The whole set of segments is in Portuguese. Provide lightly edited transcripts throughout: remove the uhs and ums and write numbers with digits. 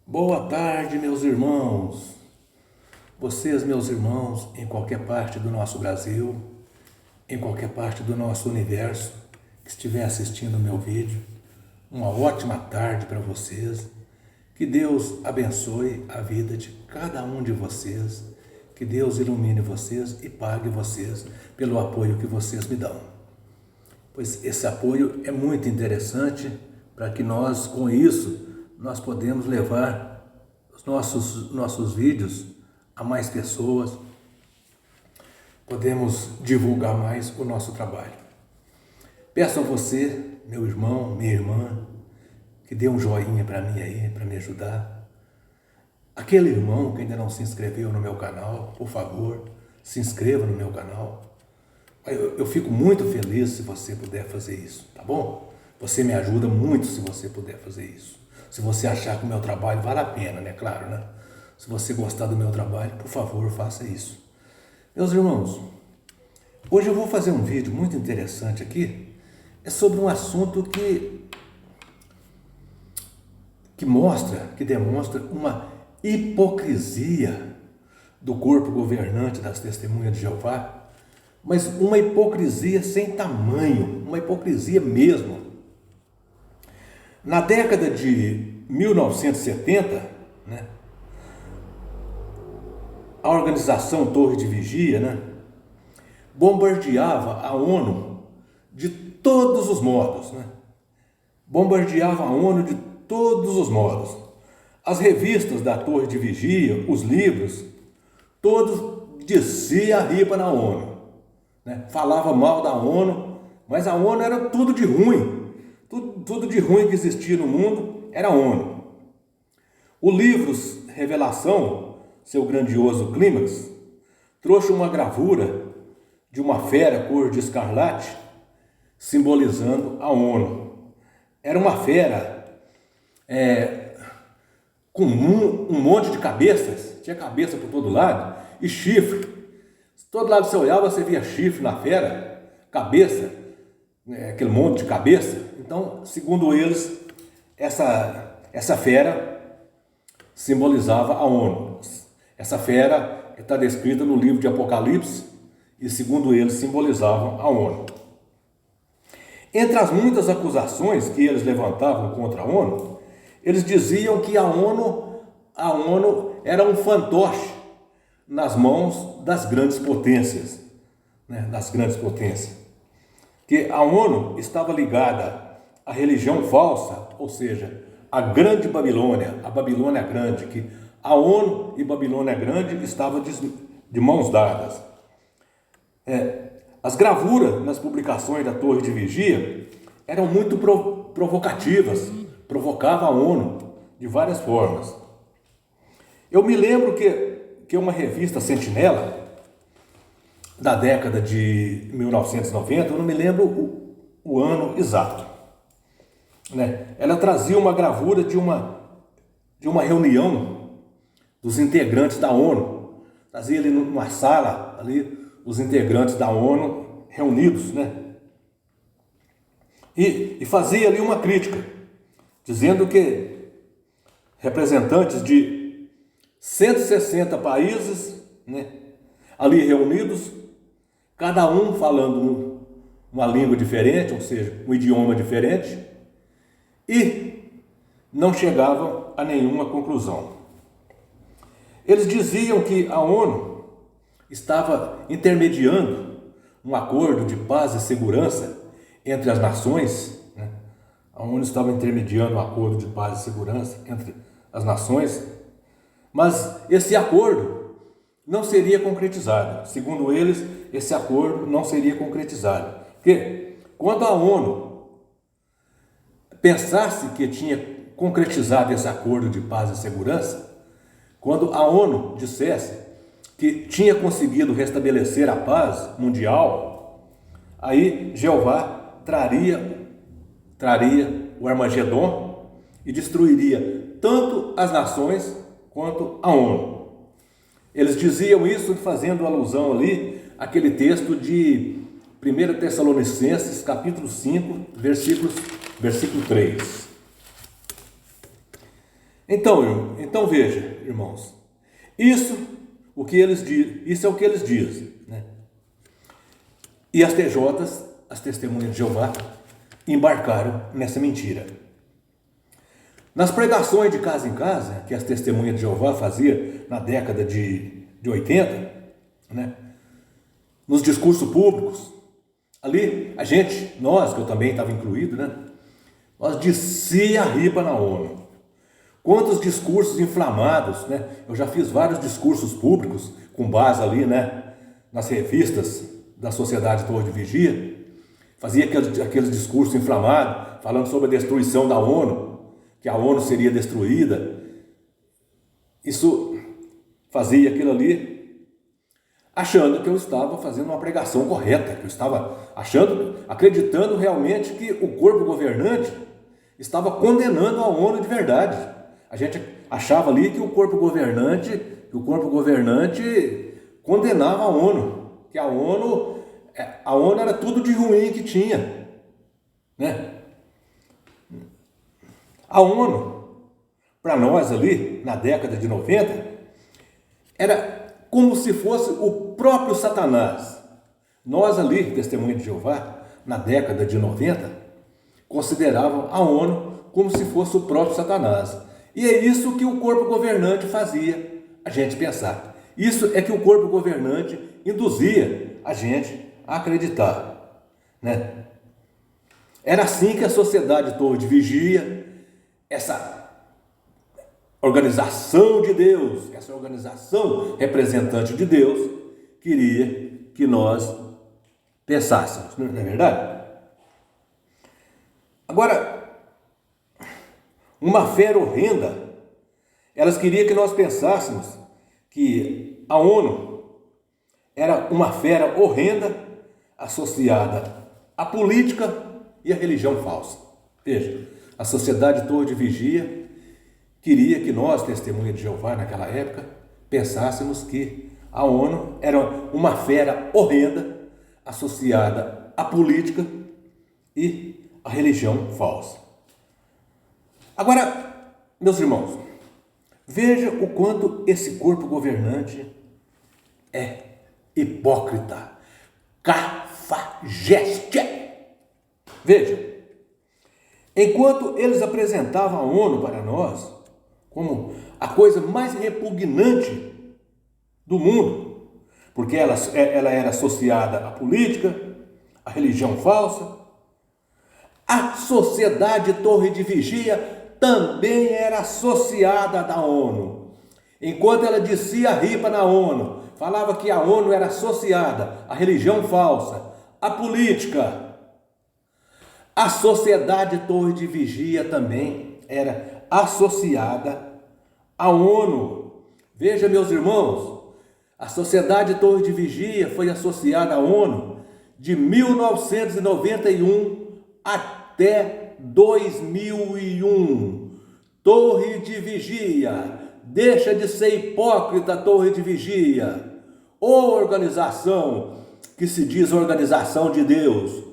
Boa tarde, meus irmãos. Vocês, meus irmãos, em qualquer parte do nosso Brasil, em qualquer parte do nosso universo, que estiver assistindo o meu vídeo, uma ótima tarde para vocês. Que Deus abençoe a vida de cada um de vocês. Que Deus ilumine vocês e pague vocês pelo apoio que vocês me dão. Pois esse apoio é muito interessante para que nós, com isso, nós podemos levar os nossos vídeos a mais pessoas, podemos divulgar mais o nosso trabalho. Peço a você, meu irmão, minha irmã, que dê um joinha para mim aí, para me ajudar. Aquele irmão que ainda não se inscreveu no meu canal, por favor, se inscreva no meu canal. Eu fico muito feliz se você puder fazer isso, tá bom? Você me ajuda muito se você puder fazer isso. Se você achar que o meu trabalho vale a pena, né? Claro, né? Se você gostar do meu trabalho, por favor, faça isso. Meus irmãos, hoje eu vou fazer um vídeo muito interessante aqui. É sobre um assunto que demonstra uma hipocrisia do corpo governante das Testemunhas de Jeová, mas uma hipocrisia sem tamanho, uma hipocrisia mesmo. Na década de 1970, né, a organização Torre de Vigia, né, bombardeava a ONU de todos os modos, né? Bombardeava a ONU de todos os modos. As revistas da Torre de Vigia, os livros, todos descia a ripa na ONU, né? Falava mal da ONU, mas a ONU era tudo de ruim. Tudo de ruim que existia no mundo era a ONU. O livro Revelação, seu grandioso clímax, trouxe uma gravura de uma fera cor de escarlate, simbolizando a ONU. Era uma fera com um monte de cabeças, tinha cabeça por todo lado, e chifre. Todo lado que você olhava, você via chifre na fera, cabeça, aquele monte de cabeça. Então, segundo eles, essa fera simbolizava a ONU. Essa fera está descrita no livro de Apocalipse e, segundo eles, simbolizava a ONU. Entre as muitas acusações que eles levantavam contra a ONU, eles diziam que a ONU era um fantoche nas mãos das grandes potências, né? Das grandes potências. Que a ONU estava ligada à religião falsa, ou seja, a grande Babilônia, a Babilônia Grande, que a ONU e Babilônia Grande estavam de mãos dadas. As gravuras nas publicações da Torre de Vigia eram muito provocativas, provocavam a ONU de várias formas. Eu me lembro que uma revista Sentinela, da década de 1990, eu não me lembro o ano exato, né? Ela trazia uma gravura de uma reunião dos integrantes da ONU. Trazia ali numa sala, ali, os integrantes da ONU reunidos, né? E fazia ali uma crítica, dizendo que representantes de 160 países, né, ali reunidos, cada um falando uma língua diferente, ou seja, um idioma diferente, e não chegavam a nenhuma conclusão. Eles diziam que a ONU estava intermediando um acordo de paz e segurança entre as nações, né? A ONU estava intermediando um acordo de paz e segurança entre as nações, mas esse acordo não seria concretizado. Segundo eles, esse acordo não seria concretizado. Porque quando a ONU pensasse que tinha concretizado esse acordo de paz e segurança, quando a ONU dissesse que tinha conseguido restabelecer a paz mundial, aí Jeová traria o Armagedon e destruiria tanto as nações quanto a ONU. Eles diziam isso fazendo alusão ali àquele texto de 1 Tessalonicenses, capítulo 5, versículo 3. Então veja, irmãos, isso é o que eles dizem, né? E as TJs, as Testemunhas de Jeová, embarcaram nessa mentira. Nas pregações de casa em casa, que as Testemunhas de Jeová fazia na década de 80, né? Nos discursos públicos, ali nós, que eu também estava incluído, né? Nós descia a ripa na ONU. Quantos discursos inflamados, né? Eu já fiz vários discursos públicos com base ali, né? Nas revistas da Sociedade Torre de Vigia. Fazia aqueles discursos inflamados, falando sobre a destruição da ONU, que a ONU seria destruída. Isso fazia aquilo ali, achando que eu estava fazendo uma pregação correta, que eu estava acreditando realmente que o corpo governante estava condenando a ONU de verdade. A gente achava ali que o corpo governante condenava a ONU, que a ONU era tudo de ruim que tinha, né? A ONU, para nós ali, na década de 90, era como se fosse o próprio Satanás. Nós ali, Testemunha de Jeová, na década de 90, consideravam a ONU como se fosse o próprio Satanás. E é isso que o corpo governante fazia a gente pensar. Isso é que o corpo governante induzia a gente a acreditar, né? Era assim que a Sociedade Torre de Vigia, essa organização de Deus, essa organização representante de Deus, queria que nós pensássemos, não é verdade? Agora, uma fé horrenda, elas queriam que nós pensássemos que a ONU era uma fera horrenda associada à política e à religião falsa. Veja, a Sociedade Torre de Vigia queria que nós, Testemunha de Jeová, naquela época, pensássemos que a ONU era uma fera horrenda associada à política e à religião falsa. Agora, meus irmãos, veja o quanto esse corpo governante é hipócrita, cafajeste. Veja, enquanto eles apresentavam a ONU para nós como a coisa mais repugnante do mundo, porque ela era associada à política, à religião falsa, a Sociedade Torre de Vigia também era associada da ONU. Enquanto ela descia a ripa na ONU, falava que a ONU era associada à religião falsa, à política, a Sociedade Torre de Vigia também era associada à ONU. Veja, meus irmãos, a Sociedade Torre de Vigia foi associada à ONU de 1991 até 2001. Torre de Vigia, deixa de ser hipócrita, Torre de Vigia. Ô organização que se diz organização de Deus,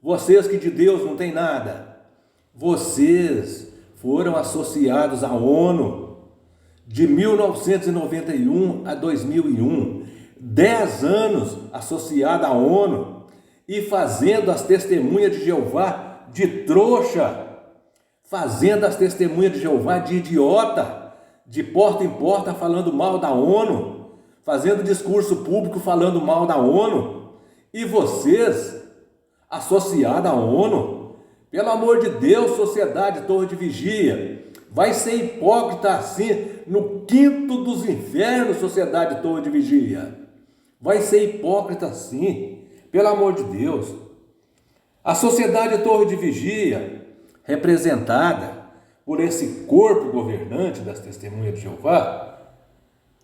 vocês que de Deus não tem nada, vocês foram associados à ONU de 1991 a 2001, 10 anos associada à ONU e fazendo as Testemunhas de Jeová de trouxa, fazendo as Testemunhas de Jeová de idiota, de porta em porta falando mal da ONU, fazendo discurso público falando mal da ONU, e vocês, associados à ONU, pelo amor de Deus, Sociedade Torre de Vigia, vai ser hipócrita assim no quinto dos infernos, Sociedade Torre de Vigia. Vai ser hipócrita assim, pelo amor de Deus. A Sociedade Torre de Vigia, representada por esse corpo governante das Testemunhas de Jeová,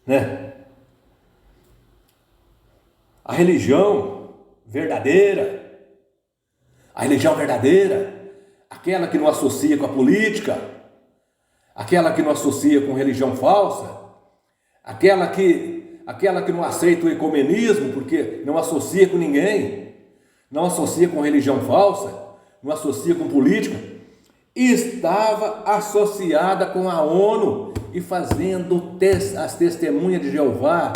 né? A religião verdadeira, aquela que não associa com a política, aquela que não associa com religião falsa, aquela que não aceita o ecumenismo porque não associa com ninguém, não associa com religião falsa, não associa com política. estava associada com a ONU e fazendo as testemunhas de Jeová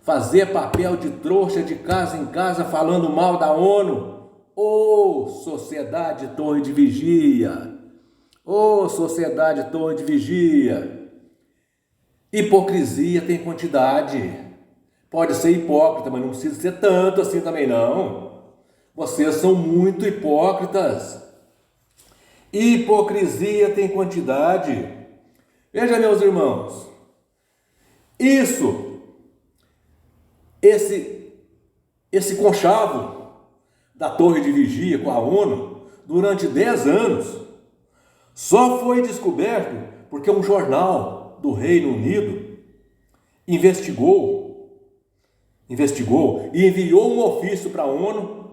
fazer papel de trouxa de casa em casa falando mal da ONU. Ô sociedade Torre de Vigia! Ô sociedade Torre de Vigia! Hipocrisia tem quantidade. Pode ser hipócrita, mas não precisa ser tanto assim também não. Vocês são muito hipócritas. Hipocrisia tem quantidade. Veja, meus irmãos, esse conchavo da Torre de Vigia com a ONU durante 10 anos só foi descoberto porque um jornal do Reino Unido investigou e enviou um ofício para a ONU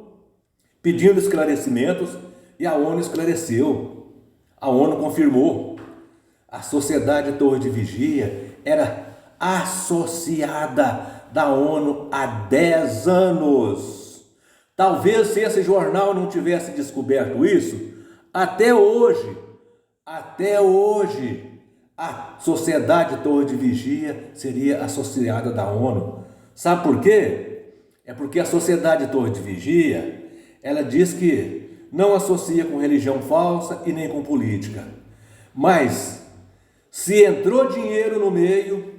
pedindo esclarecimentos e a ONU esclareceu. A ONU confirmou. A Sociedade Torre de Vigia era associada da ONU há 10 anos. Talvez se esse jornal não tivesse descoberto isso, até hoje, a Sociedade Torre de Vigia seria associada da ONU. Sabe por quê? É porque a Sociedade Torre de Vigia, ela diz que não associa com religião falsa e nem com política. Mas, se entrou dinheiro no meio,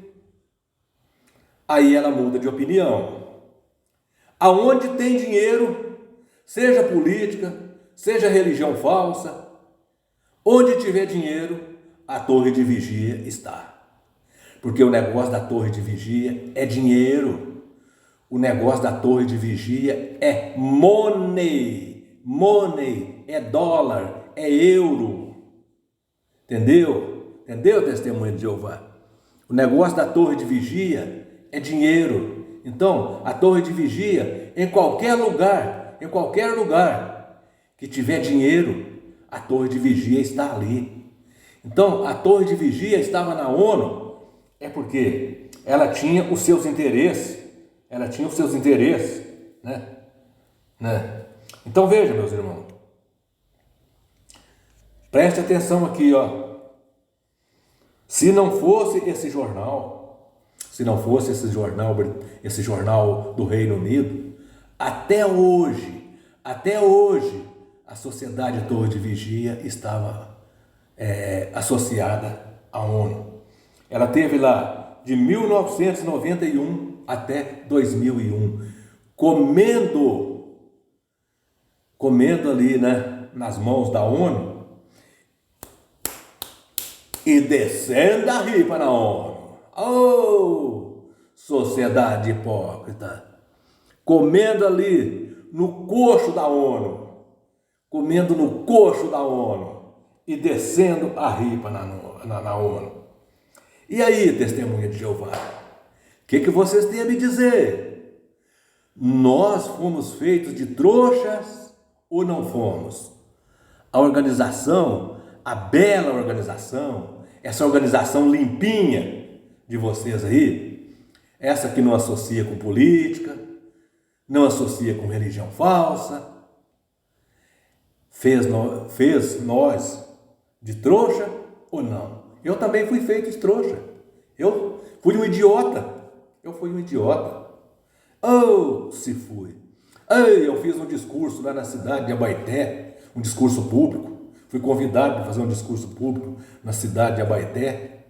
aí ela muda de opinião. Aonde tem dinheiro, seja política, seja religião falsa, onde tiver dinheiro, a Torre de Vigia está. Porque o negócio da Torre de Vigia é dinheiro. O negócio da Torre de Vigia é money. Money é dólar, é euro. Entendeu? Entendeu, testemunha de Jeová? O negócio da Torre de Vigia é dinheiro. Então, a Torre de Vigia, em qualquer lugar que tiver dinheiro, a Torre de Vigia está ali. Então, a Torre de Vigia estava na ONU, é porque ela tinha os seus interesses, né? Então, veja, meus irmãos, preste atenção aqui, ó. Se não fosse esse jornal do Reino Unido, até hoje, a Sociedade Torre de Vigia estava associada à ONU. Ela teve lá de 1991 até 2001, comendo ali, né, nas mãos da ONU, e descendo a ripa na ONU. Oh, sociedade hipócrita. Comendo ali no coxo da ONU. E descendo a ripa na ONU. E aí, testemunha de Jeová? O que vocês têm a me dizer? Nós fomos feitos de trouxas ou não fomos? A organização, a bela organização, essa organização limpinha de vocês aí, essa que não associa com política, não associa com religião falsa, fez nós de trouxa ou não? Eu também fui feito de trouxa. Eu fui um idiota. Oh, se fui. Eu fiz um discurso lá na cidade de Abaeté, um discurso público. Fui convidado para fazer um discurso público na cidade de Abaeté.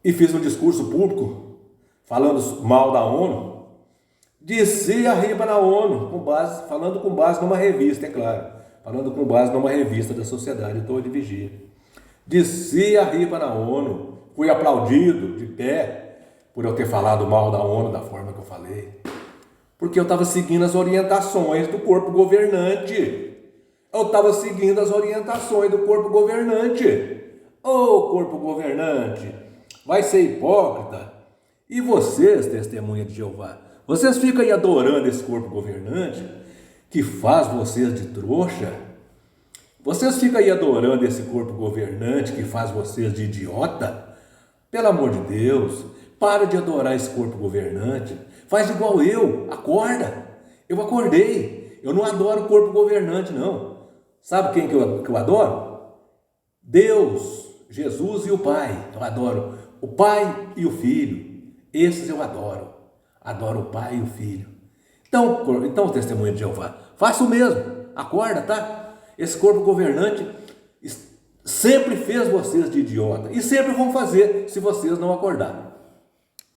E fiz um discurso público falando mal da ONU. Desci a riba na ONU, falando com base numa revista, é claro. Falando com base numa revista da Sociedade Torre de Vigia. Desci a riba na ONU. Fui aplaudido de pé por eu ter falado mal da ONU da forma que eu falei. Porque eu estava seguindo as orientações do corpo governante. Ô, corpo governante, vai ser hipócrita. E vocês, testemunha de Jeová, vocês ficam aí adorando esse corpo governante que faz vocês de trouxa? Vocês ficam aí adorando esse corpo governante que faz vocês de idiota? Pelo amor de Deus, para de adorar esse corpo governante. Faz igual eu, acorda. Eu acordei. Eu não adoro o corpo governante, não. Sabe quem que eu adoro? Deus, Jesus e o Pai. Eu adoro o Pai e o Filho. Esses eu adoro. Adoro o Pai e o Filho. Então o testemunho de Jeová, faça o mesmo. Acorda, tá? Esse corpo governante sempre fez vocês de idiota. E sempre vão fazer se vocês não acordarem.